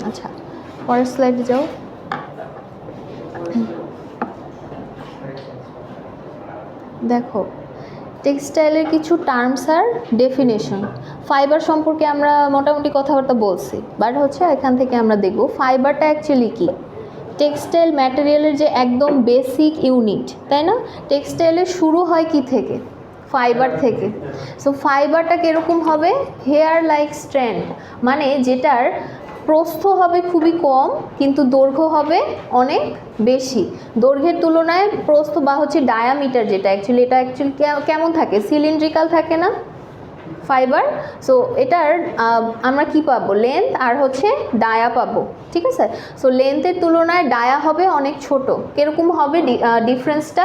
আচ্ছা, পরের স্লাইডে যাও। দেখো, টেক্সটাইলের কিছু টার্মস আর ডেফিনেশন। ফাইবার সম্পর্কে আমরা মোটামুটি কথাবার্তা বলছি, বাট হচ্ছে এখান থেকে আমরা দেখব ফাইবারটা অ্যাকচুয়ালি কী। টেক্সটাইল ম্যাটেরিয়ালের যে একদম বেসিক ইউনিট, তাই না? টেক্সটাইলের শুরু হয় কি থেকে? ফাইবার থেকে। সো ফাইবারটা কীরকম হবে? হেয়ার লাইক স্ট্র্যান্ড, মানে যেটার প্রস্থ হবে খুবই কম কিন্তু দৈর্ঘ্য হবে অনেক বেশি। দৈর্ঘ্যের তুলনায় প্রস্থ বা হচ্ছে ডায়ামিটার যেটা অ্যাকচুয়ালি, এটা অ্যাকচুয়ালি কেমন থাকে? সিলিন্ড্রিক্যাল থাকে না ফাইবার? সো এটার আমরা কি পাবো? লেন্থ আর হচ্ছে ডায়া পাবো, ঠিক আছে? সো লেন্থের তুলনায় ডায়া হবে অনেক ছোট। কীরকম হবে ডিফারেন্সটা?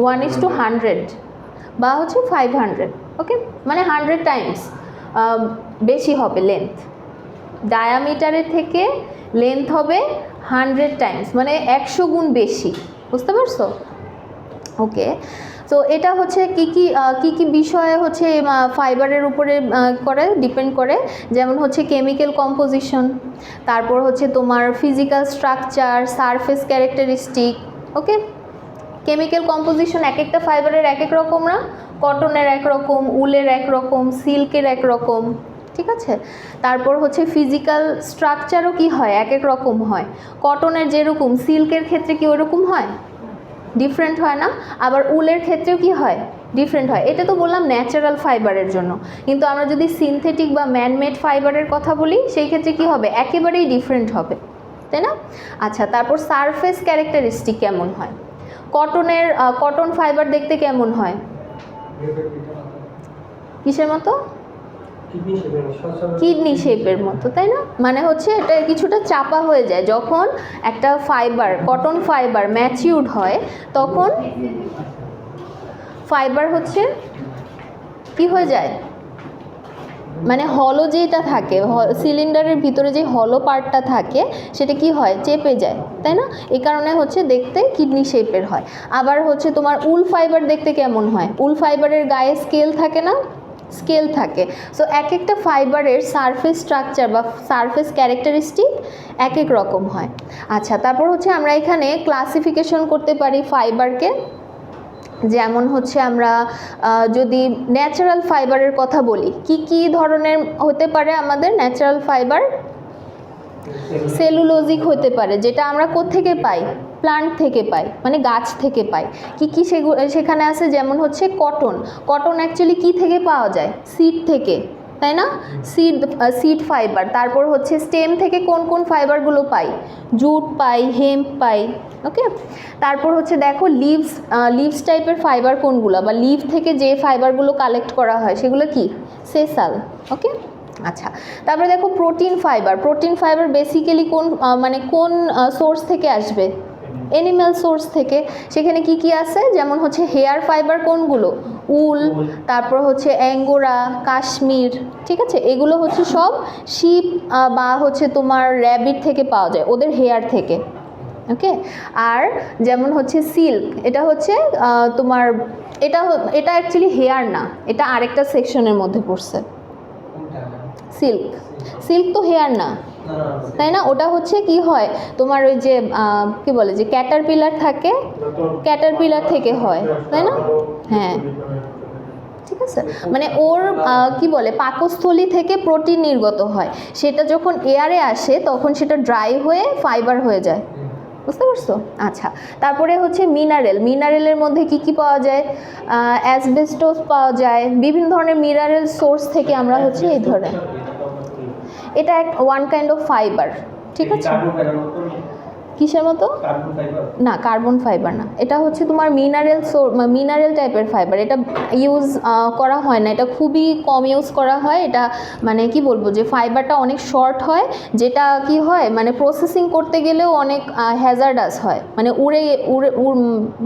1:100 বা হচ্ছে 500, ওকে, মানে 100 টাইমস বেশি হবে লেন্থ। ডায়ামিটারের থেকে লেন্থ হবে 100 টাইমস, মানে 100 গুণ বেশি। বুঝতে পারছো? ওকে, তো এটা হচ্ছে কি কি বিষয়ে হচ্ছে ফাইবারের উপরে করে ডিপেন্ড করে, যেমন হচ্ছে কেমিক্যাল কম্পোজিশন, তারপর হচ্ছে তোমার ফিজিক্যাল স্ট্রাকচার, সারফেস ক্যারেক্টারিস্টিক। ওকে, কেমিক্যাল কম্পোজিশন এক একটা ফাইবারের এক এক রকম না? কটনের এক রকম, উলের এক রকম, সিল্কের এক রকম, ঠিক আছে? তারপর হচ্ছে ফিজিক্যাল স্ট্রাকচারও কি হয়? এক এক রকম হয়। কটনের যেরকম, সিল্কের ক্ষেত্রে কি ওরকম হয়? ডিফারেন্ট হয় না? আবার উলের ক্ষেত্রেও কি হয়? ডিফারেন্ট হয়। এটা তো বললাম ন্যাচারাল ফাইবারের জন্য, কিন্তু আমরা যদি সিনথেটিক বা ম্যানমেড ফাইবারের কথা বলি সেই ক্ষেত্রে কি হবে? একেবারেই ডিফারেন্ট হবে, তাই না? আচ্ছা, তারপর সারফেস ক্যারেক্টারিস্টিক কেমন হয়? কটন ফাইবার দেখতে কেমন হয়? কিসের মতো? কিডনি শেপের মতো, তাই না? মানে হচ্ছে এটা কিছুটা চাপা হয়ে যায়। যখন একটা ফাইবার, কটন ফাইবার ম্যাচিউরড হয় তখন ফাইবার হচ্ছে কি হয়ে যায়? মানে হলো যেটা থাকে, সিলিন্ডারের ভিতরে যে হলো পার্টটা থাকে সেটা কি হয়? চেপে যায়, তাই না? এই কারণে হচ্ছে দেখতে কিডনি শেপের হয়। আবার হচ্ছে তোমার উল ফাইবার দেখতে কেমন হয়? উল ফাইবারের গায়ে স্কেল থাকে না? স্কেল থাকে। সো এক একটা ফাইবারের সারফেস স্ট্রাকচার বা সারফেস ক্যারেক্টারিস্টিক এক এক রকম হয়। আচ্ছা, তারপর হচ্ছে আমরা এখানে ক্লাসিফিকেশন করতে পারি ফাইবারকে। যেমন হচ্ছে আমরা যদি ন্যাচারাল ফাইবারের কথা বলি, কি কি ধরনের হতে পারে আমাদের ন্যাচারাল ফাইবার? সেলুলোজিক হতে পারে, যেটা আমরা কোত্থেকে পাই? প্লান্ট থেকে পাই, মানে গাছ থেকে পাই। কি কি সেখানে আছে? যেমন হচ্ছে কটন। কটন অ্যাকচুয়ালি কি থেকে পাওয়া যায়? সিড থেকে, তাই না? Seed fibre. তারপর হচ্ছে স্টেম থেকে কোন কোন ফাইবারগুলো পাই? জুট পাই, হেম্প পাই, ওকে। তারপর হচ্ছে দেখো লিভস টাইপের ফাইবার কোনগুলো, বা লিভ থেকে যে ফাইবারগুলো কালেক্ট করা হয় সেগুলো কি? সেসাল, ওকে। আচ্ছা, তারপরে দেখো protein fibre. Protein fibre basically কোন সোর্স থেকে আসবে? অ্যানিম্যাল সোর্স থেকে। সেখানে কি কি আছে? যেমন হচ্ছে হেয়ার ফাইবার কোনগুলো? উল, তারপর হচ্ছে অ্যাঙ্গোরা, কাশ্মীর, ঠিক আছে? এগুলো হচ্ছে সব শিপ বা হচ্ছে তোমার র্যাবিট থেকে পাওয়া যায়, ওদের হেয়ার থেকে, ওকে। আর যেমন হচ্ছে সিল্ক, এটা হচ্ছে তোমার এটা অ্যাকচুয়ালি হেয়ার না, এটা আরেকটা সেকশনের মধ্যে পড়ছে। সিল্ক তো হেয়ার না, তাই না? ওটা হচ্ছে কি হয় তোমার, ওই যে কি বলে যে ক্যাটারপিলার থাকে, ক্যাটারপিলার থেকে হয়, তাই না? হ্যাঁ, ঠিক আছে। মানে ওর কি বলে পাকস্থলী থেকে প্রোটিন নির্গত হয়, সেটা যখন এয়ারে আসে তখন সেটা ড্রাই হয়ে ফাইবার হয়ে যায়। বুঝতে পারছো? আচ্ছা, তারপরে হচ্ছে মিনারেলের মধ্যে কি কি পাওয়া যায়? অ্যাসবেস্টস পাওয়া যায়। বিভিন্ন ধরনের মিনারেল সোর্স থেকে আমরা হচ্ছে এই ধরনের, এটা ওয়ান কাইন্ড অফ ফাইবার, ঠিক আছে? কিসের মতো? না, কার্বন ফাইবার না, এটা হচ্ছে তোমার মিনারেল টাইপের ফাইবার। এটা ইউজ করা হয় না, এটা খুবই কম ইউজ করা হয়। এটা মানে কি বলবো, যে ফাইবারটা অনেক শর্ট হয়, যেটা কি হয় মানে প্রসেসিং করতে গেলেও অনেক হ্যাজার্ডাস হয়, মানে উড়ে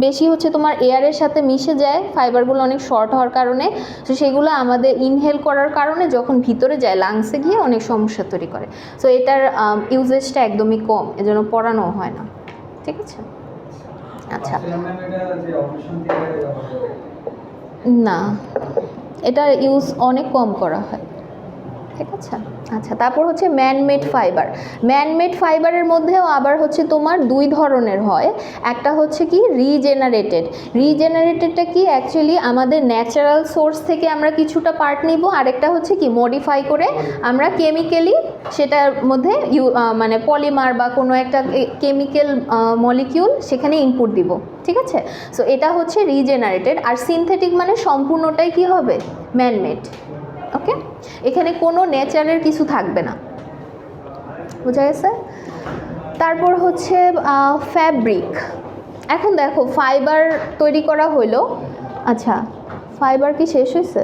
বেশি হচ্ছে তোমার এয়ারের সাথে মিশে যায় ফাইবারগুলো অনেক শর্ট হওয়ার কারণে। তো সেগুলো আমাদের ইনহেল করার কারণে যখন ভিতরে যায় লাংসে গিয়ে অনেক সমস্যা তৈরি করে। সো এটার ইউজেজটা একদমই কম, এজন্য পড়ানো হয় না, ঠিক আছে? আচ্ছা, না, এটা ইউজ অনেক কম করা হয়। ঠিক আছে। আচ্ছা, তারপর হচ্ছে ম্যানমেড ফাইবার। ম্যানমেড ফাইবারের মধ্যেও আবার হচ্ছে তোমার দুই ধরনের হয়। একটা হচ্ছে কি রিজেনারেটেড। রিজেনারেটেডটা কি অ্যাকচুয়ালি আমাদের ন্যাচারাল সোর্স থেকে আমরা কিছুটা পার্ট নিব, আরেকটা হচ্ছে কি মডিফাই করে আমরা কেমিক্যালি সেটার মধ্যে মানে পলিমার বা কোনো একটা কেমিক্যাল মলিকিউল সেখানে ইনপুট দিব। ঠিক আছে, সো এটা হচ্ছে রিজেনারেটেড। আর সিনথেটিক মানে সম্পূর্ণটাই কি হবে, ম্যানমেড। ওকে, এখানে কোনো নেচারের কিছু থাকবে না, বোঝা গেছে। তারপর হচ্ছে ফ্যাব্রিক। এখন দেখো ফাইবার তৈরি করা হইলো, আচ্ছা ফাইবার কি শেষ হয়েছে?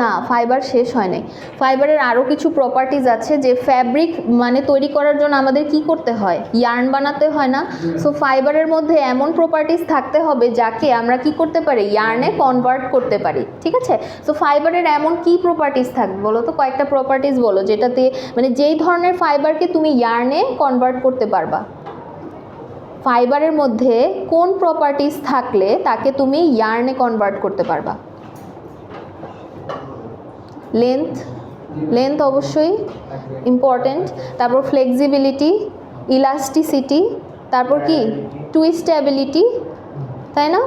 না, ফাইবার শেষ হয় নাই। ফাইবারের আরও কিছু প্রপার্টিজ আছে, যে ফ্যাব্রিক মানে তৈরি করার জন্য আমাদের কি করতে হয়, ইয়ার্ন বানাতে হয় না। সো ফাইবারের মধ্যে এমন প্রপার্টিজ থাকতে হবে যাকে আমরা কি করতে পারি, ইয়ার্নে কনভার্ট করতে পারি। ঠিক আছে, সো ফাইবারের এমন কি প্রপার্টিজ থাকবে বলো তো, কয়েকটা প্রপার্টিজ বলো যেটাতে মানে যেই ধরনের ফাইবারকে তুমি ইয়ার্নে কনভার্ট করতে পারবা। ফাইবারের মধ্যে কোন প্রপার্টিজ থাকলে তাকে তুমি ইয়ার্নে কনভার্ট করতে পারবা? লেন্থ অবশ্যই ইম্পর্টেন্ট, তারপর ফ্লেক্সিবিলিটি, ইলাস্টিসিটি, তারপর কি টুইস্টেবিলিটি, তাই না?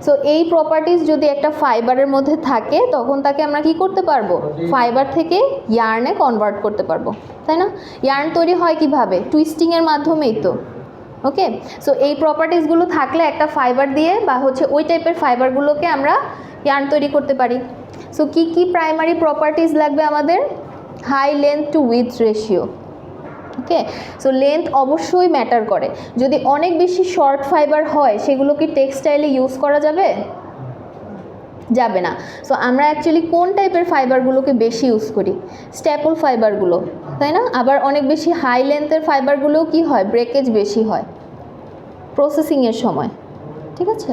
সো এই প্রপার্টিজ যদি একটা ফাইবারের মধ্যে থাকে তখন তাকে আমরা কি করতে পারবো, ফাইবার থেকে ইয়ার্নে কনভার্ট করতে পারবো, তাই না? ইয়ার্ন তৈরি হয় কিভাবে, টুইস্টিংয়ের মাধ্যমেই তো। ওকে, সো এই প্রপার্টিজগুলো থাকলে একটা ফাইবার দিয়ে বা হচ্ছে ওই টাইপের ফাইবারগুলোকে আমরা ইয়ার্ন তৈরি করতে পারি। সো কি কি প্রাইমারি প্রপার্টিজ লাগবে আমাদের, high length to width ratio. Okay, so length অবশ্যই ম্যাটার করে। যদি অনেক বেশি শর্ট ফাইবার হয় সেগুলো কি টেক্সটাইলে ইউজ করা যাবে? যাবে না। সো আমরা অ্যাকচুয়ালি কোন টাইপের ফাইবারগুলোকে বেশি ইউজ করি, স্ট্যাপল ফাইবারগুলো, তাই না? আবার অনেক বেশি হাই লেন্থের ফাইবারগুলোও কি হয়, ব্রেকেজ বেশি হয় প্রসেসিংয়ের সময়। ঠিক আছে,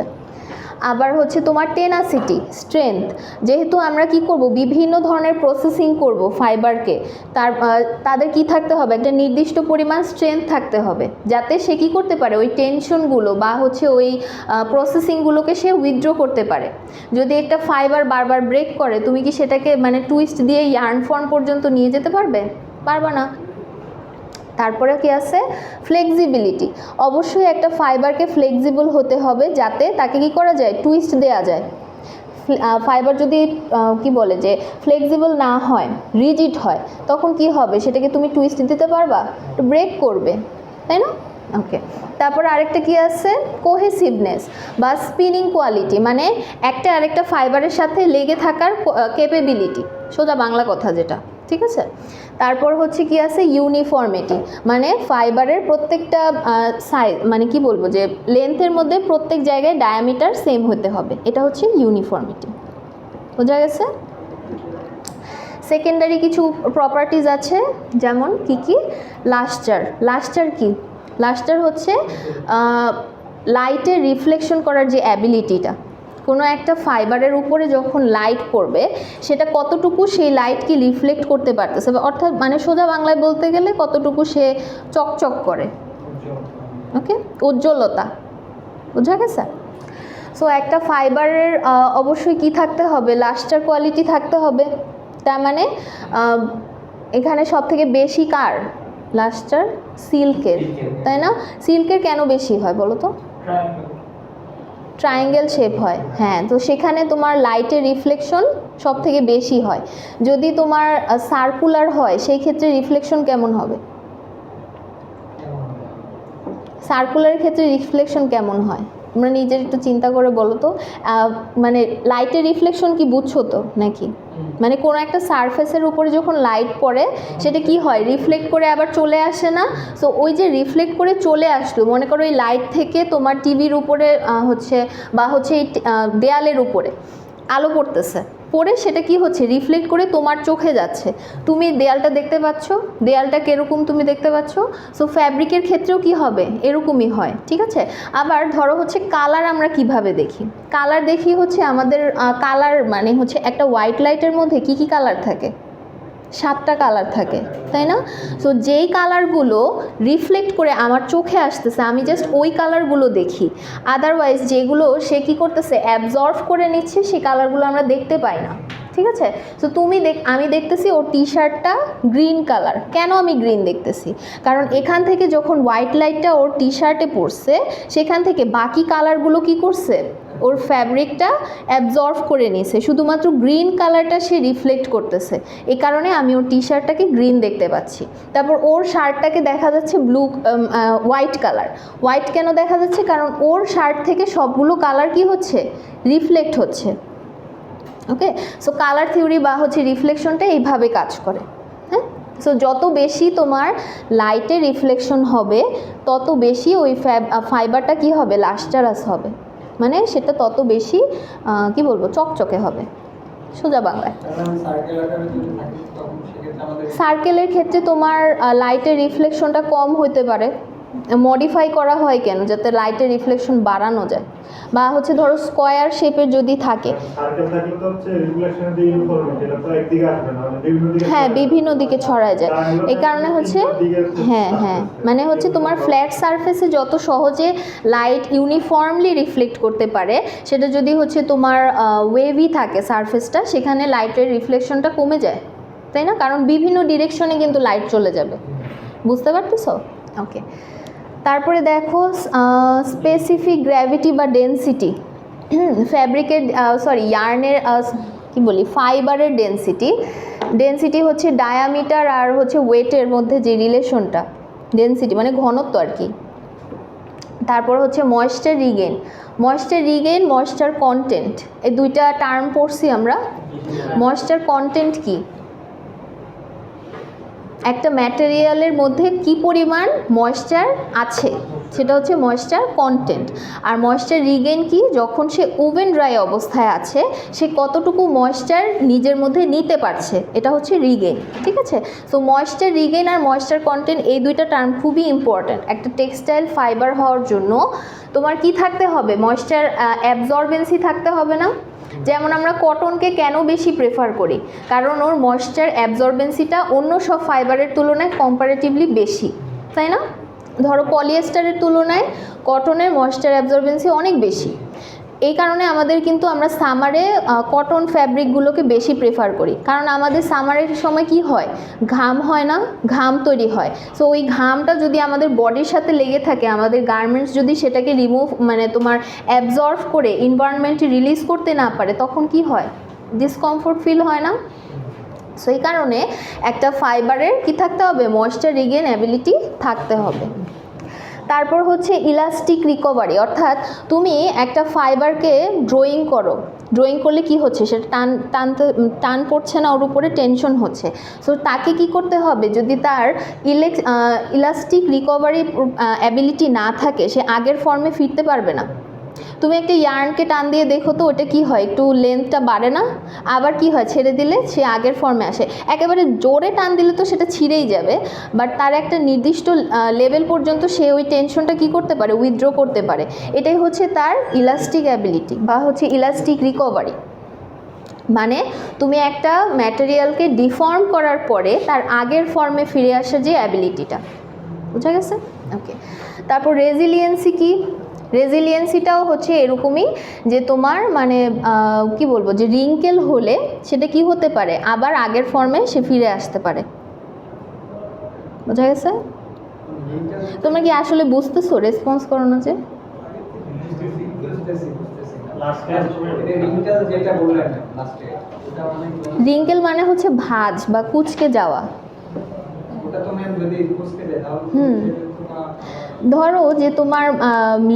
আবার হচ্ছে তোমার টেনাসিটি, স্ট্রেংথ। যেহেতু আমরা কি করব, বিভিন্ন ধরনের প্রসেসিং করব ফাইবারকে, তাদের কি থাকতে হবে, একটা নির্দিষ্ট পরিমাণ স্ট্রেংথ থাকতে হবে যাতে সে কি করতে পারে, ওই টেনশনগুলো বা হচ্ছে ওই প্রসেসিংগুলোকে সে উইথড্র করতে পারে। যদি একটা ফাইবার বারবার ব্রেক করে, তুমি কি সেটাকে মানে টুইস্ট দিয়ে ইয়ার্ন ফর্ম পর্যন্ত নিয়ে যেতে পারবে? পারবে না। তারপরে কি আছে, ফ্লেক্সিবিলিটি। অবশ্যই একটা ফাইবারকে ফ্লেক্সিবল হতে হবে যাতে তাকে কি করা যায়, টুইস্ট দেওয়া যায়। ফাইবার যদি কি বলে যে ফ্লেক্সিবল না হয়, রিজিড হয়, তখন কি হবে, সেটাকে তুমি টুইস্ট দিতে পারবা, ব্রেক করবে, তাই না? ওকে, তারপর আরেকটা কি আছে, কোহেসিভনেস বা স্পিনিং কোয়ালিটি, মানে একটা আরেকটা ফাইবারের সাথে লেগে থাকার ক্যাপেবিলিটি, সোজা বাংলা কথা যেটা। ঠিক আছে, তারপর হচ্ছে কি আছে, ইউনিফর্মিটি, মানে ফাইবারের প্রত্যেকটা সাইজ, মানে কি বলবো যে লেন্থের মধ্যে প্রত্যেক জায়গায় ডায়ামিটার সেম হতে হবে, এটা হচ্ছে ইউনিফর্মিটি। বোঝা গেছে? সেকেন্ডারি কিছু প্রপার্টিজ আছে, যেমন কি কি, লাস্টার। লাস্টার কি, লাস্টার হচ্ছে লাইটের রিফ্লেকশন করার যে অ্যাবিলিটিটা, কোনো একটা ফাইবারের উপরে যখন লাইট পড়বে সেটা কতটুকু সেই লাইট কি রিফ্লেক্ট করতে পারতেছে, অর্থাৎ মানে সোজা বাংলায় বলতে গেলে কতটুকু সে চকচক করে। ওকে, উজ্জ্বলতা। বোঝা গেছে? সো একটা ফাইবারের অবশ্যই কি থাকতে হবে, লাস্টার কোয়ালিটি থাকতে হবে। তার মানে এখানে সব থেকে বেশি কার লাস্টার, সিল্কের, তাই না? সিল্কের কেন বেশি হয় বলো তো, ট্রায়াঙ্গেল শেপ হয়, হ্যাঁ, তো সেখানে তোমার লাইটের রিফ্লেকশন সব থেকে বেশি হয়। যদি তোমার সার্কুলার হয় সেই ক্ষেত্রে রিফ্লেকশন কেমন হবে, সার্কুলারের ক্ষেত্রে রিফ্লেকশন কেমন হয় তোমরা নিজের একটু চিন্তা করে বলো তো। মানে লাইটের রিফ্লেকশন কি বুঝছো তো নাকি, মানে কোনো একটা সারফেসের উপরে যখন লাইট পড়ে সেটা কি হয়, রিফ্লেক্ট করে আবার চলে আসে না? সো ওই যে রিফ্লেক্ট করে চলে আসলো, মনে করো এই লাইট থেকে তোমার টিভির উপরে হচ্ছে বা হচ্ছে এই দেয়ালের উপরে আলো পড়তেছে, পড়ে সেটা কি হচ্ছে, রিফ্লেক্ট করে তোমার চোখে যাচ্ছে, তুমি দেয়ালটা দেখতে পাচ্ছ, দেয়ালটা কীরকম তুমি দেখতে পাচ্ছ। সো ফ্যাব্রিকের ক্ষেত্রেও কি হবে, এরকমই হয়। ঠিক আছে, আবার ধরো হচ্ছে কালার আমরা কিভাবে দেখি, কালার দেখি হচ্ছে আমাদের কালার মানে হচ্ছে একটা হোয়াইট লাইটের মধ্যে কি কি কালার থাকে, 7টা কালার থাকে, তাই না? সো যেই কালারগুলো রিফ্লেক্ট করে আমার চোখে আসতেছে আমি জাস্ট ওই কালারগুলো দেখি, আদারওয়াইজ যেগুলো সে কী করতেছে অ্যাবজর্ব করে নিচ্ছে সেই কালারগুলো আমরা দেখতে পাই না। ঠিক ঠিক আছে। তো আমি দেখতেছি ওর টি শার্টটা গ্রিন কালার। কেন আমি গ্রিন দেখতেছি? কারণ এখান থেকে যখন হোয়াইট লাইটটা ওর টি শার্টে পড়ছে, সেখান থেকে বাকি কালারগুলো কি করছে, ওর ফ্যাব্রিকটা অ্যাবজর্ভ করে নিয়েছে, শুধুমাত্র গ্রিন কালারটা সে রিফ্লেক্ট করতেছে। এই কারণে আমি ওর টি শার্টটাকে গ্রিন দেখতে পাচ্ছি। তারপর ওর শার্টটাকে দেখা যাচ্ছে হোয়াইট কালার। হোয়াইট কেন দেখা যাচ্ছে? কারণ ওর শার্ট থেকে সবগুলো কালার কি হচ্ছে, রিফ্লেক্ট হচ্ছে। ওকে, সো কালার থিওরি বা হচ্ছে রিফ্লেকশনটা এইভাবে কাজ করে। হ্যাঁ, সো যত বেশি তোমার লাইটের রিফ্লেকশন হবে তত বেশি ওই ফাইবারটা কি হবে, লাস্টারাস হবে, মানে সেটা তত বেশি কি বলবো, চকচকে হবে, সোজা বাংলায়। সার্কেলের ক্ষেত্রে তোমার লাইটের রিফ্লেকশনটা কম হতে পারে, মডিফাই করা হয় কেন, যাতে লাইটের রিফ্লেকশন বাড়ানো যায়। বা হচ্ছে ধরো স্কোয়ার শেপের যদি থাকে, হ্যাঁ বিভিন্ন দিকে ছড়ায় যায়, এই কারণে হচ্ছে হ্যাঁ হ্যাঁ মানে হচ্ছে তোমার ফ্ল্যাট সারফেসে যত সহজে লাইট ইউনিফর্মলি রিফ্লেক্ট করতে পারে, সেটা যদি হচ্ছে তোমার ওয়েভি থাকে সারফেসটা, সেখানে লাইটের রিফ্লেকশনটা কমে যায়, তাই না? কারণ বিভিন্ন ডিরেকশনে কিন্তু লাইট চলে যাবে, বুঝতে পারতেছো? ওকে, তারপরে দেখো স্পেসিফিক গ্র্যাভিটি বা ডেনসিটি, ফ্যাব্রিকের ইয়ার্নের কি বলি, ফাইবারের ডেনসিটি হচ্ছে ডায়ামিটার আর হচ্ছে ওয়েটের মধ্যে যে রিলেশনটা, ডেনসিটি মানে ঘনত্ব আর কি। তারপর হচ্ছে ময়েশ্চার রিগেইন, ময়েশ্চার কন্টেন্ট, এই দুইটা টার্ম পড়ছি আমরা। ময়েশ্চার কন্টেন্ট কি? একটা ম্যাটেরিয়ালের মধ্যে কি পরিমাণ ময়েশ্চার আছে, সেটা হচ্ছে ময়েশ্চার কন্টেন্ট। আর ময়েশ্চার রিগেইন কি? যখন সে ওভেন ড্রাই অবস্থায় আছে, সে কতটুকু ময়েশ্চার নিজের মধ্যে নিতে পারছে, এটা হচ্ছে রিগেইন, ঠিক আছে? সো ময়েশ্চার রিগেইন আর ময়েশ্চার কন্টেন্ট এই দুইটা টার্ম খুবই ইম্পর্ট্যান্ট। একটা টেক্সটাইল ফাইবার হওয়ার জন্য তোমার কি থাকতে হবে, ময়েশ্চার অ্যাবজর্বেন্সি থাকতে হবে না? যেমন আমরা কটনকে কেন বেশি প্রেফার করি, কারণ ওর ময়েশ্চার অ্যাবজর্বেন্সিটা অন্য সব ফাইবারের তুলনায় কম্পারেটিভলি বেশি, তাই না? ধরো পলিয়েস্টারের তুলনায় কটনের ময়েশ্চার অ্যাবজর্বেন্সি অনেক বেশি। এই কারণে আমরা সামারে কটন ফ্যাব্রিকগুলোকে বেশি প্রেফার করি, কারণ আমাদের সামারের সময় কি হয়, ঘাম হয় না, ঘাম তৈরি হয়। সো ওই ঘামটা যদি আমাদের বডির সাথে লেগে থাকে, আমাদের গার্মেন্টস যদি সেটাকে তোমার অ্যাবজর্ভ করে এনভায়রনমেন্টে রিলিজ করতে না পারে, তখন কি হয়, ডিসকমফোর্ট ফিল হয় না? সো এই কারণে একটা ফাইবারের কি থাকতে হবে, ময়েশ্চার রিগেইন অ্যাবিলিটি থাকতে হবে। তারপর হচ্ছে ইলাস্টিক রিকভারি, অর্থাৎ তুমি একটা ফাইবারকে ড্রয়িং করলে কি হচ্ছে, সেটা টান পড়ছে না, ওর উপরে টেনশন হচ্ছে। সো তাকে কি করতে হবে, যদি তার ইলাস্টিক রিকভারি অ্যাবিলিটি না থাকে, সে আগের ফর্মে ফিরতে পারবে না। তুমি একটা ইয়ার্নকে টান দিয়ে দেখো তো, ওটা কি হয়, একটু লেন্থটা বাড়ে না, আবার কি হয়, ছেড়ে দিলে সে আগের ফর্মে আসে। একেবারে জোরে টান দিলে তো সেটা ছিঁড়েই যাবে, বাট তার একটা নির্দিষ্ট লেভেল পর্যন্ত সে ওই টেনশনটা কি করতে পারে, উইথড্র করতে পারে। এটাই হচ্ছে তার ইলাস্টিক অ্যাবিলিটি বা হচ্ছে ইলাস্টিক রিকভারি। মানে তুমি একটা ম্যাটেরিয়ালকে ডিফর্ম করার পরে তার আগের ফর্মে ফিরে আসার যে অ্যাবিলিটিটা, বুঝা গেছে? ওকে, তারপর রেজিলিয়েন্সি কি? রেজিলিয়েন্সিটাও হচ্ছে এরকমই, যে তোমার কি বলবো, যে রিঙ্কেল হলে সেটা কি হতে পারে, আবার আগের ফর্মে সে ফিরে আসতে পারে, বোঝা গেছে? তোমরা কি আসলে বুঝতেছো? রেসপন্স করো না যে। রিঙ্কেল মানে হচ্ছে ভাঁজ বা কুঁচকে যাওয়া। ধরো যে তোমার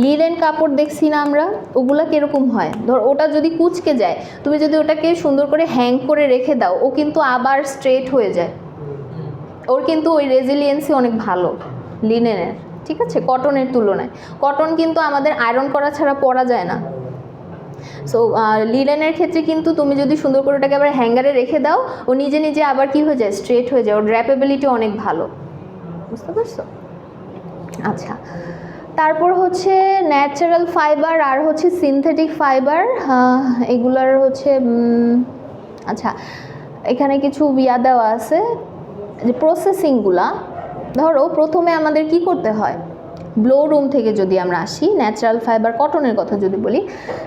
লিনেন কাপড় দেখছি না আমরা, ওগুলা কিরকম হয়, ধর ওটা যদি কুঁচকে যায়, তুমি যদি ওটাকে সুন্দর করে হ্যাং করে রেখে দাও, ও কিন্তু আবার স্ট্রেট হয়ে যায়। ওর কিন্তু ওই রেজিলিয়েন্সি অনেক ভালো লিনেনের, ঠিক আছে, কটনের তুলনায়। কটন কিন্তু আমাদের আয়রন করা ছাড়া পরা যায় না। সো লিনেনের ক্ষেত্রে কিন্তু তুমি যদি সুন্দর করে ওটাকে আবার হ্যাঙ্গারে রেখে দাও, ও নিজে নিজে আবার কি হয়ে যায়, স্ট্রেট হয়ে যায়। ওর ড্র্যাপেবিলিটি অনেক ভালো, বুঝতে পারছো? আচ্ছা, তারপর হচ্ছে ন্যাচারাল ফাইবার আর হচ্ছে সিনথেটিক ফাইবার, এগুলার হচ্ছে আচ্ছা এখানে কিছু দেওয়া আছে যে প্রসেসিংগুলা। ধরো প্রথমে আমাদের কি করতে হয়, ব্লো রুম থেকে যদি আমরা আসি, ন্যাচারাল ফাইবার কটনের কথা যদি বলি,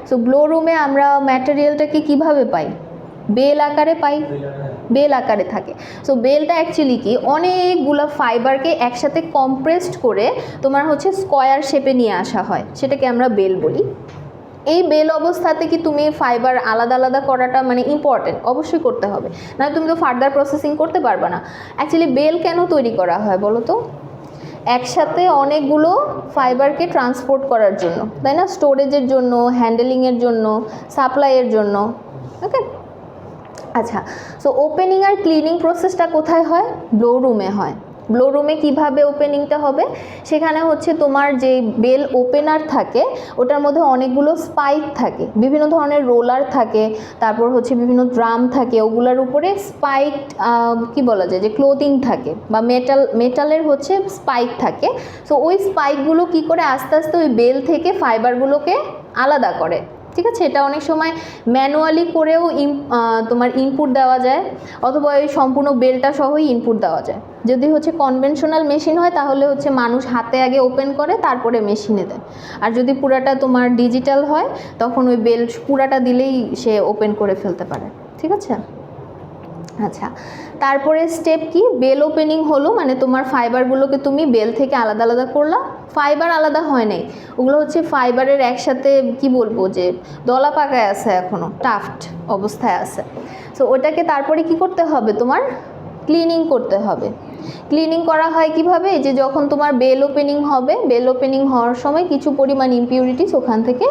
সো ব্লো রুমে আমরা ম্যাটেরিয়ালটাকে কিভাবে পাই, বেল আকারে পাই, বেল আকারে থাকে। সো বেলটা অ্যাকচুয়ালি কি, অনেকগুলো ফাইবারকে একসাথে কম্প্রেসড করে তোমার হচ্ছে স্কোয়ার শেপে নিয়ে আসা হয়, সেটাকে আমরা বেল বলি। এই বেল অবস্থাতে কি তুমি ফাইবার আলাদা আলাদা করাটা মানে ইম্পর্টেন্ট, অবশ্যই করতে হবে, না তুমি তো ফার্দার প্রসেসিং করতে পারবে না। অ্যাকচুয়ালি বেল কেন তৈরি করা হয় বলো তো? একসাথে অনেকগুলো ফাইবারকে ট্রান্সপোর্ট করার জন্য, তাই না? স্টোরেজের জন্য, হ্যান্ডেলিংয়ের জন্য, সাপ্লাইয়ের জন্য। ওকে, আচ্ছা। সো ওপেনিং আর ক্লিনিং প্রসেসটা কোথায় হয়? ব্লো রুমে হয়। ব্লো রুমে কীভাবে ওপেনিংটা হবে? সেখানে হচ্ছে তোমার যে বেল ওপেনার থাকে ওটার মধ্যে অনেকগুলো স্পাইক থাকে, বিভিন্ন ধরনের রোলার থাকে, তারপর হচ্ছে বিভিন্ন ড্রাম থাকে, ওগুলোর উপরে স্পাইক কি বলা যায় যে ক্লোথিং থাকে বা মেটালের হচ্ছে স্পাইক থাকে। সো ওই স্পাইকগুলো কি করে আস্তে আস্তে ওই বেল থেকে ফাইবারগুলোকে আলাদা করে, ঠিক আছে? এটা অনেক সময় ম্যানুয়ালি করেও তোমার ইনপুট দেওয়া যায়, অথবা ওই সম্পূর্ণ বেলটা সহই ইনপুট দেওয়া যায়। যদি হচ্ছে কনভেনশনাল মেশিন হয় তাহলে হচ্ছে মানুষ হাতে আগে ওপেন করে তারপরে মেশিনে দেয়, আর যদি পুরাটা তোমার ডিজিটাল হয় তখন ওই বেল পুরাটা দিলেই সে ওপেন করে ফেলতে পারে, ঠিক আছে? আচ্ছা, তারপরে স্টেপ কি? বেল ওপেনিং হলো, মানে তোমার ফাইবারগুলোকে তুমি বেল থেকে আলাদা আলাদা করলা। ফাইবার আলাদা হয় নাই, ওগুলো হচ্ছে ফাইবারের একসাথে কি বলবো যে দলা পাকায় আছে, এখনও টাফট অবস্থায় আছে। সো ওটাকে তারপরে কি করতে হবে? তোমার ক্লিনিং করতে হবে। ক্লিনিং করা হয় কিভাবে? যে যখন তোমার বেল ওপেনিং হবে, বেল ওপেনিং হওয়ার সময় কিছু পরিমাণ ইমপিউরিটিস ওখান থেকে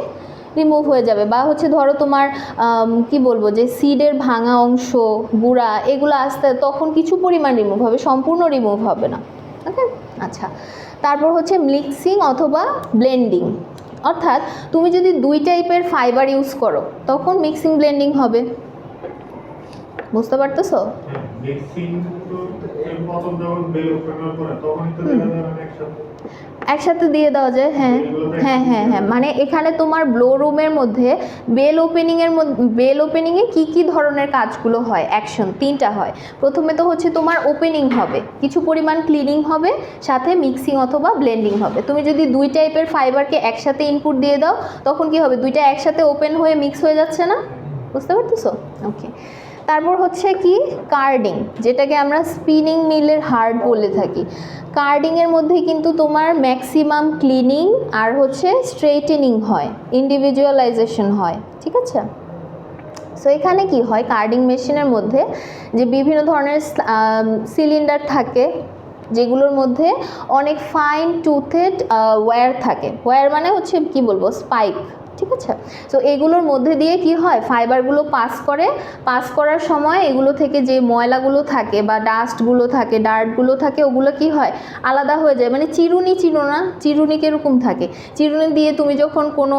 রিমুভ হয়ে যাবে, বা হচ্ছে ধরো তোমার কি বলবো যে সিডের ভাঙা অংশ, গুঁড়া, এগুলো আসতে তখন কিছু পরিমাণ রিমুভ হবে, সম্পূর্ণ রিমুভ হবে না। ওকে, আচ্ছা। তারপর হচ্ছে মিক্সিং অথবা ব্লেন্ডিং, অর্থাৎ তুমি যদি দুই টাইপের ফাইবার ইউজ করো তখন মিক্সিং ব্লেন্ডিং হবে। বুঝতে পারতেছো? একসাথে দিয়ে দেওয়া যায়, হ্যাঁ হ্যাঁ হ্যাঁ হ্যাঁ। মানে এখানে তোমার ব্লো রুমের মধ্যে বেল ওপেনিংয়ে কী কী ধরনের কাজগুলো হয়, অ্যাকশন তিনটা হয়। প্রথমে তো হচ্ছে তোমার ওপেনিং হবে, কিছু পরিমাণ ক্লিনিং হবে, সাথে মিক্সিং অথবা ব্লেন্ডিং হবে। তুমি যদি দুই টাইপের ফাইবারকে একসাথে ইনপুট দিয়ে দাও তখন কি হবে? দুইটা একসাথে ওপেন হয়ে মিক্স হয়ে যাচ্ছে না? বুঝতে পারতেছো? ওকে। তারপর হচ্ছে কি কার্ডিং, যেটাকে আমরা স্পিনিং মিলের হার্ড বলে থাকি। কার্ডিংয়ের মধ্যে কিন্তু তোমার ম্যাক্সিমাম ক্লিনিং আর হচ্ছে স্ট্রেটেনিং হয়, ইন্ডিভিজুয়ালাইজেশন হয়, ঠিক আছে? সো এখানে কি হয়, কার্ডিং মেশিনের মধ্যে যে বিভিন্ন ধরনের সিলিন্ডার থাকে যেগুলোর মধ্যে অনেক ফাইন টুথেড ওয়্যার থাকে। ওয়্যার মানে হচ্ছে কি বলবো, স্পাইক, ঠিক আছে? সো এগুলোর মধ্যে দিয়ে কি হয়, ফাইবারগুলো পাস করার সময় এগুলো থেকে যে ময়লাগুলো থাকে বা ডাস্টগুলো থাকে, ডার্টগুলো থাকে, ওগুলো কি হয় আলাদা হয়ে যায়। মানে চিরুনি না, চিরুনি কীরকম থাকে, চিরুনি দিয়ে তুমি যখন কোনো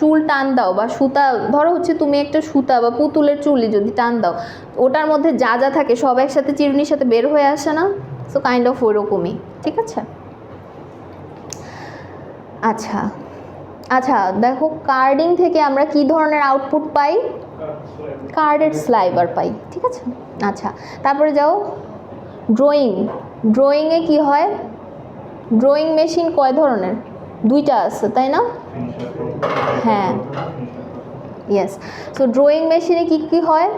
চুল টান দাও বা সুতা, ধরো হচ্ছে তুমি একটা সুতা বা পুতুলের চুলি যদি টান দাও, ওটার মধ্যে যা যা থাকে সব একসাথে চিরুনির সাথে বের হয়ে আসে না? সো কাইন্ড অফ ওরকমই, ঠিক আছে? আচ্ছা আচ্ছা, দেখো কার্ডিং থেকে আমরা কি ধরনের আউটপুট পাই? কার্ডেড স্লাইভার পাই, ঠিক আছে? আচ্ছা, তারপরে যাও ড্রয়িংয়ে কি হয়? ড্রয়িং মেশিন কয় ধরনের? দুইটা আছে, তাই না? হ্যাঁ, ইয়েস। সো ড্রয়িং মেশিনে কি কি হয়?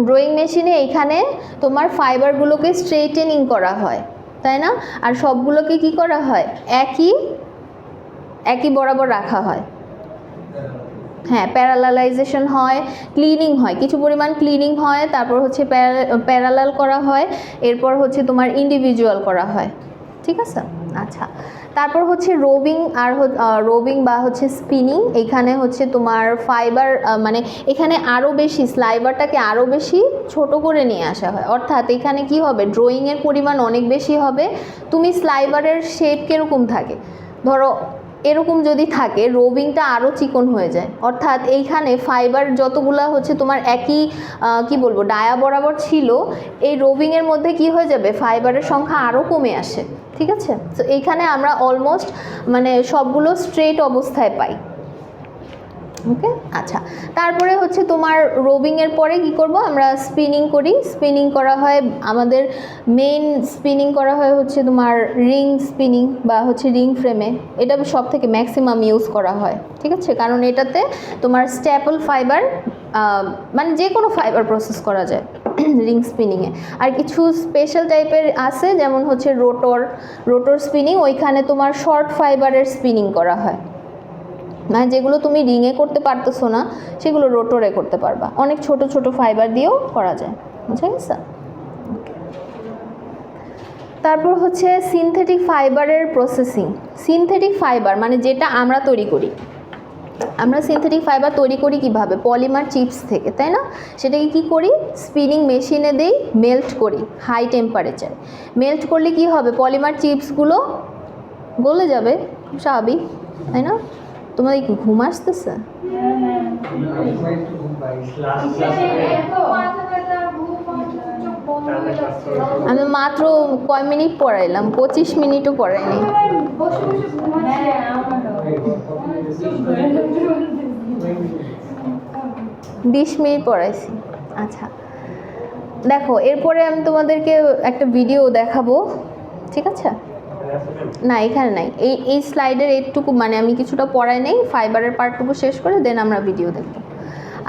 ড্রয়িং মেশিনে এইখানে তোমার ফাইবারগুলোকে স্ট্রেটেনিং করা হয়, তাই না? আর সবগুলোকে কি করা হয়? একই বরাবর রাখা হয়। হ্যাঁ, প্যারালালাইজেশন হয়, ক্লিনিং হয়, কিছু পরিমাণ ক্লিনিং হয়, তারপর হচ্ছে প্যারালাল করা হয়, এরপর হচ্ছে তোমার ইন্ডিভিজুয়াল করা হয়, ঠিক আছে? আচ্ছা, তারপর হচ্ছে রোবিং বা হচ্ছে স্পিনিং। এখানে হচ্ছে তোমার ফাইবার মানে এখানে আরও বেশি স্লাইভারটাকে আরও বেশি ছোট করে নিয়ে আসা হয়, অর্থাৎ এখানে কি হবে, ড্রয়িংয়ের পরিমাণ অনেক বেশি হবে। তুমি স্লাইভারের শেপ কীরকম থাকে, ধরো এরকম যদি থাকে, রোবিংটা আরও চিকন হয়ে যায়, অর্থাৎ এইখানে ফাইবার যতগুলা হচ্ছে তোমার একই কি বলবো ডায়া বরাবর ছিল, এই রোবিংয়ের মধ্যে কি হয়ে যাবে, ফাইবারের সংখ্যা আরও কমে আসে, ঠিক আছে? তো এইখানে আমরা অলমোস্ট মানে সবগুলো স্ট্রেট অবস্থায় পাই। ওকে, আচ্ছা। তারপরে হচ্ছে তোমার রোবিংয়ের পরে কি করব, আমরা স্পিনিং করি। স্পিনিং করা হয় আমাদের মেইন স্পিনিং করা হয় হচ্ছে তোমার রিং স্পিনিং বা হচ্ছে রিং ফ্রেমে। এটা সব থেকে ম্যাক্সিমাম ইউজ করা হয়, ঠিক আছে? কারণ এটাতে তোমার স্ট্যাপল ফাইবার মানে যে কোনো ফাইবার প্রসেস করা যায় রিং স্পিনিংয়ে। আর কিছু স্পেশাল টাইপের আছে, যেমন হচ্ছে রোটর স্পিনিং, ওইখানে তোমার শর্ট ফাইবারের স্পিনিং করা হয়, মানে যেগুলো তুমি রিংয়ে করতে পারতেছো না সেগুলো রোটরে করতে পারবা, অনেক ছোট ছোট ফাইবার দিয়েও করা যায়, বুঝা গেছে? তারপর হচ্ছে সিনথেটিক ফাইবারের প্রসেসিং। সিনথেটিক ফাইবার মানে যেটা আমরা তৈরি করি, আমরা সিনথেটিক ফাইবার তৈরি করি কিভাবে? পলিমার চিপস থেকে, তাই না? সেটাকে কি করি? স্পিনিং মেশিনে দেই, মেল্ট করি হাই টেম্পারেচারে। মেল্ট করলে কি হবে? পলিমার চিপসগুলো গলে যাবে, স্বাভাবিক, তাই না? তোমাদের কি ঘুম আসতেছে? আমি মাত্র কয় মিনিট পড়াইলাম? 25 মিনিটও পড়াইনি। 20 মিনিট পড়াইছি। আচ্ছা দেখো, এরপরে আমি তোমাদেরকে একটা ভিডিও দেখাবো, ঠিক আছে? না এখানে নাই, এই স্লাইডের এইটুকু, মানে আমি কিছুটা পড়াই নেই, ফাইবারের পার্টটুকু শেষ করে দেন আমরা ভিডিও দেখব।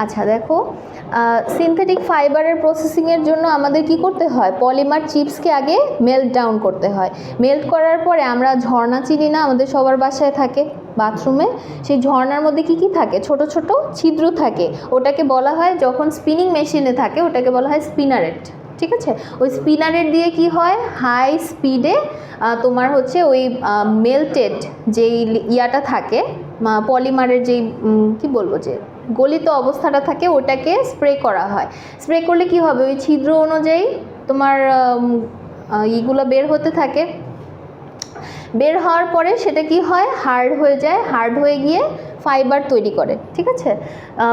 আচ্ছা দেখো, সিনথেটিক ফাইবারের প্রসেসিংয়ের জন্য আমাদের কি করতে হয়? পলিমার চিপসকে আগে মেল্ট ডাউন করতে হয়। মেল্ট করার পরে আমরা ঝর্ণা চিনি না, আমাদের সবার বাসায় থাকে বাথরুমে, সেই ঝর্ণার মধ্যে কি কি থাকে? ছোট ছোট ছিদ্র থাকে, ওটাকে বলা হয়, যখন স্পিনিং মেশিনে থাকে ওটাকে বলা হয় স্পিনারেট, ঠিক আছে? ওই স্পিনারেট দিয়ে কি হয়? হাই স্পিডে তোমার হচ্ছে ওই মেল্টেড যেই ইয়াটা থাকে, পলিমারের যেই কি বলবো, যে গলিত অবস্থাটা থাকে, ওটাকে স্প্রে করা হয়। স্প্রে করলে কি হবে? ওই ছিদ্র অনুযায়ী তোমার ইগুলো বের হতে থাকে, বের হওয়ার পরে সেটা কি হয়? হার্ড হয়ে যায়, হার্ড হয়ে গিয়ে ফাইবার তৈরি করে, ঠিক আছে?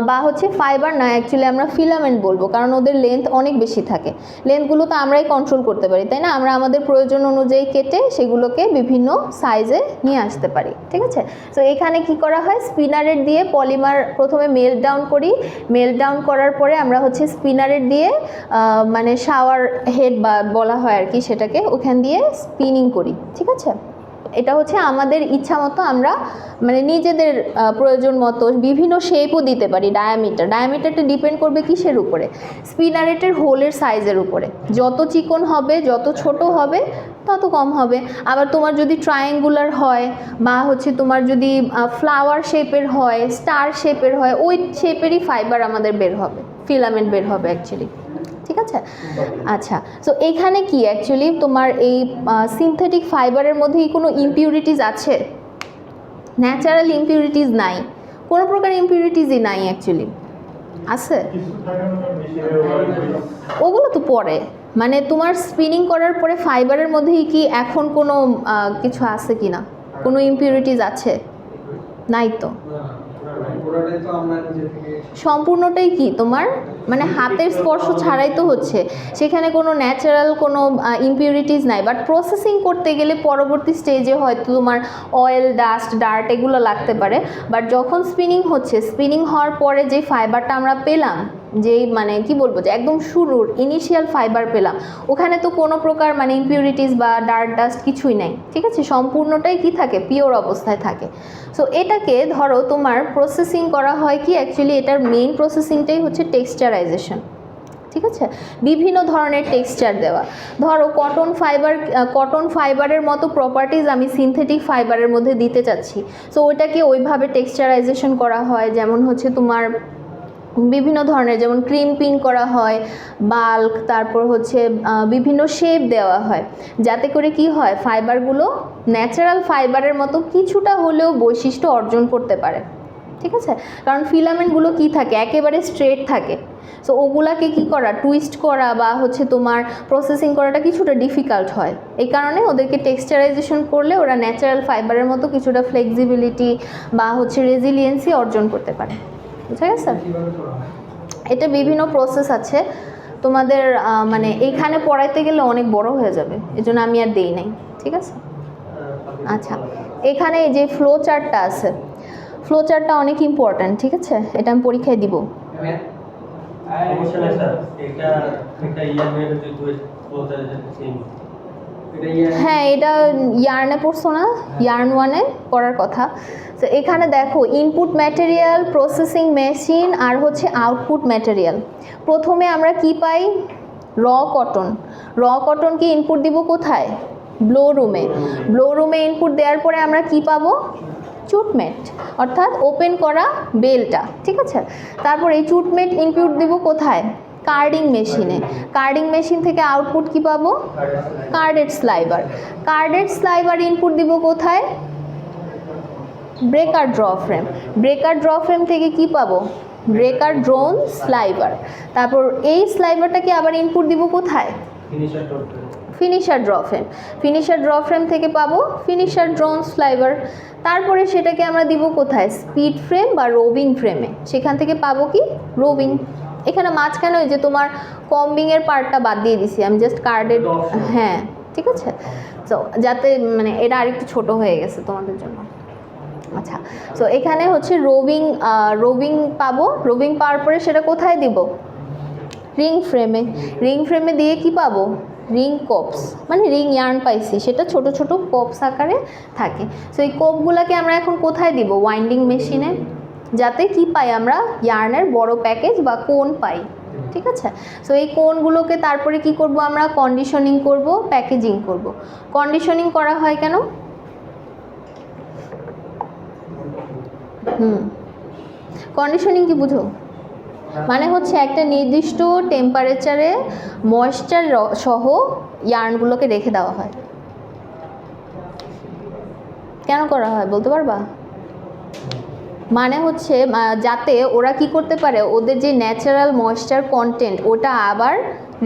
বা হচ্ছে ফাইবার না, অ্যাকচুয়ালি আমরা ফিলামেন্ট বলবো, কারণ ওদের লেন্থ অনেক বেশি থাকে। লেন্থগুলো তো আমরাই কন্ট্রোল করতে পারি, তাই না? আমরা আমাদের প্রয়োজন অনুযায়ী কেটে সেগুলোকে বিভিন্ন সাইজে নিয়ে আসতে পারি, ঠিক আছে? তো এখানে কি করা হয়? স্পিনারেট দিয়ে পলিমার প্রথমে মেল্ট ডাউন করি, মেল্ট ডাউন করার পরে আমরা হচ্ছে স্পিনারেট দিয়ে মানে শাওয়ার হেড বা বলা হয় আর কি সেটাকে, ওখান দিয়ে স্পিনিং করি, ঠিক আছে? এটা হচ্ছে আমাদের ইচ্ছা মতো আমরা মানে নিজেদের প্রয়োজন মতো বিভিন্ন শেপও দিতে পারি। ডায়ামিটারটা ডিপেন্ড করবে কিসের উপরে? স্পিনারেটের হোলের সাইজের উপরে। যত চিকন হবে, যত ছোট হবে, তত কম হবে। আবার তোমার যদি ট্রায়াঙ্গুলার হয় বা হচ্ছে তোমার যদি ফ্লাওয়ার শেপের হয়, স্টার শেপের হয়, ওই শেপেরই ফাইবার আমাদের বের হবে, ফিলামেন্ট বের হবে অ্যাকচুয়ালি, ঠিক আছে? আচ্ছা, সো এইখানে কি অ্যাকচুয়ালি তোমার এই সিনথেটিক ফাইবারের মধ্যে কি কোনো ইমপিউরিটিস আছে? ন্যাচারাল ইমপিউরিটিস নাই, কোনো প্রকার ইমপিউরিটিসই নাই অ্যাকচুয়ালি। আছে? ওগুলো তো পরে, মানে তোমার স্পিনিং করার পরে ফাইবারের মধ্যে কি এখন কোনো কিছু আছে কি না? কোনো ইমপিউরিটিস আছে? নাই তো। সম্পূর্ণটাই কি তোমার মানে হাতের স্পর্শ ছাড়াই তো হচ্ছে, সেখানে কোনো ন্যাচারাল কোনো ইমপিউরিটিস নাই। বাট প্রসেসিং করতে গেলে পরবর্তী স্টেজে হয়তো তোমার অয়েল, ডাস্ট, ডার্ট এগুলো লাগতে পারে। বাট যখন স্পিনিং হচ্ছে, স্পিনিং হওয়ার পরে যে ফাইবারটা আমরা পেলাম, যেই মানে কি বলবো, যে একদম শুরুর ইনিশিয়াল ফাইবার পেলাম, ওখানে তো কোনো প্রকার মানে ইমপিউরিটিস বা ডার্ট, ডাস্ট কিছুই নাই, ঠিক আছে? সম্পূর্ণটাই কি থাকে? পিওর অবস্থায় থাকে। সো এটাকে ধরো তোমার প্রসেসিং করা হয় কি, অ্যাকচুয়ালি এটার মেইন প্রসেসিংটাই হচ্ছে টেক্সচারাইজেশন, ঠিক আছে? বিভিন্ন ধরনের টেক্সচার দেওয়া। ধরো কটন ফাইবারের মতো প্রপার্টিজ আমি সিনথেটিক ফাইবারের মধ্যে দিতে চাচ্ছি, সো ওইটাকে ওইভাবে টেক্সচারাইজেশন করা হয়। যেমন হচ্ছে তোমার বিভিন্ন ধরনের, যেমন ক্রিম্পিং করা হয়, বাল্ক, তারপর হচ্ছে বিভিন্ন শেপ দেওয়া হয়, যাতে করে কি হয়? ফাইবারগুলো ন্যাচারাল ফাইবারের মতো কিছুটা হলেও বৈশিষ্ট্য অর্জন করতে পারে, ঠিক আছে? কারণ ফিলামেন্টগুলো কি থাকে? একেবারে স্ট্রেট থাকে। সো ওগুলাকে কি করা, টুইস্ট করা বা হচ্ছে তোমার প্রসেসিং করাটা কিছুটা ডিফিকাল্ট হয়। এই কারণে ওদেরকে টেক্সচারাইজেশন করলে ওরা ন্যাচারাল ফাইবারের মতো কিছুটা ফ্লেক্সিবিলিটি বা হচ্ছে রেজিলিয়েন্সি অর্জন করতে পারে, বুঝা গেছে? এটা বিভিন্ন প্রসেস আছে, তোমাদের মানে এইখানে পড়াইতে গেলে অনেক বড় হয়ে যাবে, এজন্য আমি আর দেই নাই, ঠিক আছে? আচ্ছা, এখানে যে ফ্লো চার্টটা আছে, ফ্লো চার্টটা অনেক ইম্পর্ট্যান্ট, ঠিক আছে? এটা আমি পরীক্ষায় দিব। হ্যাঁ, এটা ইয়ার্নে পড়ছো না, ইয়ার্ন 1-এ পড়ার কথা। তো এখানে দেখো ইনপুট ম্যাটেরিয়াল, প্রসেসিং মেশিন আর হচ্ছে আউটপুট ম্যাটেরিয়াল। প্রথমে আমরা কি পাই? র কটন। র কটনকে ইনপুট দিব কোথায়? ব্লো রুমে। ব্লো রুমে ইনপুট দেওয়ার পরে আমরা কি পাবো? চুটমেট, অর্থাৎ ওপেন করা বেলটা, ঠিক আছে। তারপর এই চুটমেট ইনপুট দিব কোথায়? কার্ডিং মেশিনে। কার্ডিং মেশিন থেকে আউটপুট কি পাবো? Carded sliver. Carded sliver input দিব কোথায়? Breaker draw frame. Breaker draw frame থেকে কি পাবো? Breaker drone sliver. তারপর এই স্লাইভারটাকে আবার ইনপুট দিব কোথায়? Finisher draw frame. Finisher draw frame থেকে পাবো ফিনিশার ড্রোন স্লাইভার। তারপরে সেটাকে আমরা দিব কোথায়? স্পিড ফ্রেম বা রোভিং ফ্রেমে। সেখান থেকে পাবো কি? রোভিং। এখানে মাঝখানে ওই যে তোমার কম্বিংয়ের পার্টটা বাদ দিয়ে দিছি আমি, জাস্ট কার্ডেড। হ্যাঁ, ঠিক আছে। তো যাতে মানে এটা আরেকটু ছোট হয়ে গেছে তোমাদের জন্য। আচ্ছা, তো এখানে হচ্ছে রোভিং পাবো। রোভিং পাওয়ার পরে সেটা কোথায় দিব? রিং ফ্রেমে। রিং ফ্রেমে দিয়ে কি পাবো? রিং কোপস, মানে রিং ইয়ার্ন পাইছি, সেটা ছোট ছোট কোপস আকারে থাকে। সো এই কোপগুলোকে আমরা এখন কোথায় দিব? ওয়াইন্ডিং মেশিনে, যাতে কি পাই আমরা? ইয়ার্নের বড় প্যাকেজ বা কোন পাই, ঠিক আছে। সো এই কোনগুলোকে তারপরে কি করব আমরা? কন্ডিশনিং করব, প্যাকেজিং করব। কন্ডিশনিং করা হয় কেন? কন্ডিশনিং কি বুঝো? মানে হচ্ছে একটা নির্দিষ্ট টেম্পারেচারে ময়েশ্চার সহ ইয়ার্নগুলোকে রেখে দেওয়া হয়। কেন করা হয় বলতে পারবা? মানে হচ্ছে যাতে ওরা কি করতে পারে, ওদের যে ন্যাচারাল ময়েশ্চার কন্টেন্ট ওটা আবার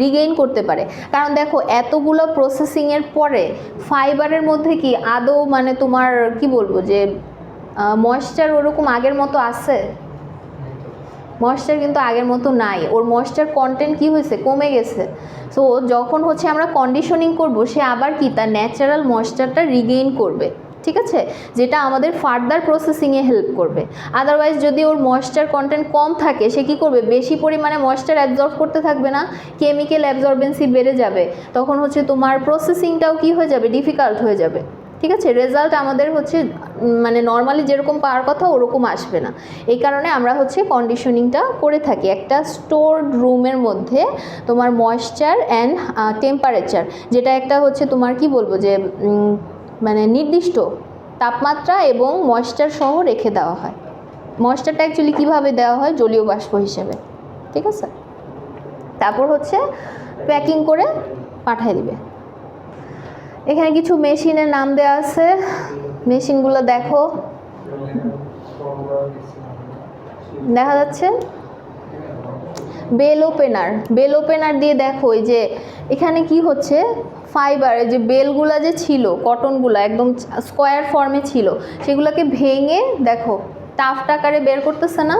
রিগেইন করতে পারে। কারণ দেখো এতগুলো প্রসেসিংয়ের পরে ফাইবারের মধ্যে কি আদৌ মানে তোমার কি বলবো যে ময়েশ্চার ওরকম আগের মতো আছে? ময়েশ্চার কিন্তু আগের মতো নাই, ওর ময়েশ্চার কন্টেন্ট কি হয়েছে? কমে গেছে। সো যখন হচ্ছে আমরা কন্ডিশনিং করব, সে আবার কি তার ন্যাচারাল ময়েশ্চারটা রিগেইন করবে, ঠিক আছে, যেটা আমাদের ফার্দার প্রসেসিংয়ে হেল্প করবে। আদারওয়াইজ যদি ওর ময়েশ্চার কন্টেন্ট কম থাকে, সে কী করবে? বেশি পরিমাণে ময়েশ্চার অ্যাবজর্ব করতে থাকবে না, কেমিক্যাল অ্যাবজর্বেন্সি বেড়ে যাবে, তখন হচ্ছে তোমার প্রসেসিংটাও কি হয়ে যাবে? ডিফিকাল্ট হয়ে যাবে, ঠিক আছে। রেজাল্ট আমাদের হচ্ছে মানে নর্মালি যেরকম পাওয়ার কথা ওরকম আসবে না। এই কারণে আমরা হচ্ছে কন্ডিশনিংটা করে থাকি। একটা স্টোরড রুমের মধ্যে তোমার ময়েশ্চার অ্যান্ড টেম্পারেচার, যেটা একটা হচ্ছে তোমার কি বলবো যে মানে নির্দিষ্ট তাপমাত্রা এবং ময়েশ্চার সহ রেখে দেওয়া হয়। ময়েশ্চারটা অ্যাকচুয়ালি কীভাবে দেওয়া হয়? জলীয় বাষ্প হিসেবে, ঠিক আছে। তারপর হচ্ছে প্যাকিং করে পাঠিয়ে দিবে। এখানে কিছু মেশিনের নাম দেওয়া আছে, মেশিনগুলো দেখো, দেখা যাচ্ছে বেল ওপেনার। বেল ওপেনার দিয়ে দেখো এই যে এখানে কি হচ্ছে, ফাইবার যে বেলগুলা যে ছিল, কটনগুলো একদম স্কোয়ার ফর্মে ছিল, সেগুলোকে ভেঙে দেখো টাফ আকারে বের করতেছে না।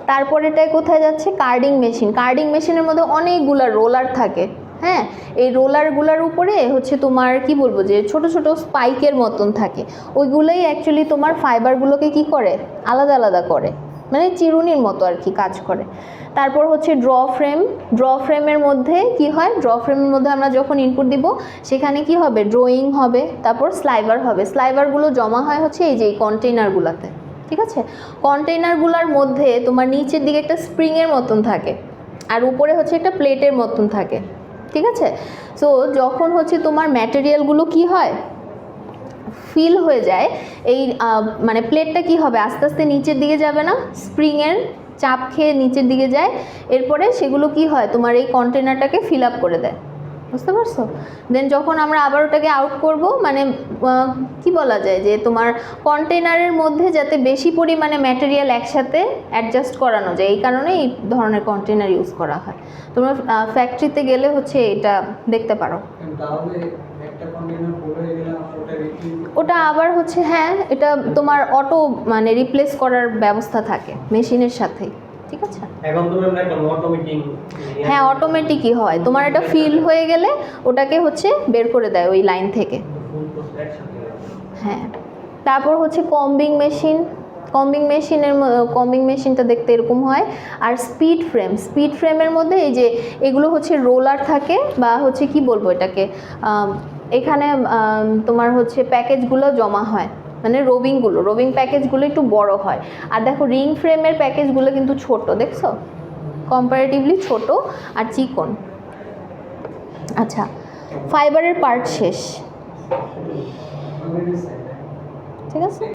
তারপর এটাই কোথায় যাচ্ছে? Carding machine. কার্ডিং মেশিনের মধ্যে অনেকগুলা রোলার থাকে। হ্যাঁ, এই রোলারগুলোর উপরে হচ্ছে তোমার কি বলবো যে ছোট ছোট স্পাইকের মতন থাকে, ওইগুলোই অ্যাকচুয়ালি তোমার ফাইবারগুলোকে কি করে? আলাদা আলাদা করে, মানে চিরুনির মতো আর কি কাজ করে। তারপর হচ্ছে ড্র ফ্রেম। ড্র ফ্রেমের মধ্যে কি হয়? ড্র ফ্রেমের মধ্যে আমরা যখন ইনপুট দিব, সেখানে কি হবে? ড্রয়িং হবে, তারপর স্লাইভার হবে। স্লাইভারগুলো জমা হয় হচ্ছে এই যে এই কন্টেইনারগুলোতে, ঠিক আছে। কন্টেইনারগুলোর মধ্যে তোমার নিচের দিকে একটা স্প্রিংয়ের মতন থাকে, আর উপরে হচ্ছে একটা প্লেটের মতন থাকে, ঠিক আছে। সো যখন হচ্ছে তোমার ম্যাটেরিয়ালগুলো কি হয়? ফিল হয়ে যায়, এই মানে প্লেটটা কি হবে? আস্তে আস্তে নিচের দিকে যাবে না, স্প্রিংয়ের চাপ খেয়ে নিচের দিকে যায়, এরপরে সেগুলো কি হয়? তোমার এই কন্টেনারটাকে ফিল আপ করে দেয়, বুঝতে পারছো? দেন যখন আমরা আবার ওটাকে আউট করব, মানে কি বলা যায় যে তোমার কন্টেনারের মধ্যে যাতে বেশি পরিমাণে ম্যাটেরিয়াল একসাথে অ্যাডজাস্ট করানো যায়, এই কারণে এই ধরনের কন্টেনার ইউজ করা হয়। তোমরা ফ্যাক্টরিতে গেলে হচ্ছে এটা দেখতে পারো। ওটা আবার হচ্ছে হ্যাঁ, এটা তোমার অটো মানে রিপ্লেস করার ব্যবস্থা থাকে মেশিনের সাথেই, ঠিক আছে। এখন তো আমরা একটা অটোমেটিক, হ্যাঁ অটোমেটিকই হয়, তোমার এটা ফিল হয়ে গেলে ওটাকে হচ্ছে বের করে দেয় ওই লাইন থেকে। হ্যাঁ, তারপর হচ্ছে কম্বিং মেশিন। কম্বিং মেশিনটা দেখতে এরকম হয়। আর স্পিড ফ্রেম। স্পিড ফ্রেমের মধ্যে এই যে এগুলো হচ্ছে রোলার থাকে, বা হচ্ছে কি বলবো এটাকে এখানে তোমার হচ্ছে প্যাকেজগুলো জমা হয়, মানে রোবিং প্যাকেজগুলো একটু বড় হয়। আর দেখো রিং ফ্রেমের প্যাকেজগুলো কিন্তু ছোট, দেখছো কম্পারেটিভলি ছোট আর চিকন। আচ্ছা, ফাইবারের পার্ট শেষ, ঠিক আছে।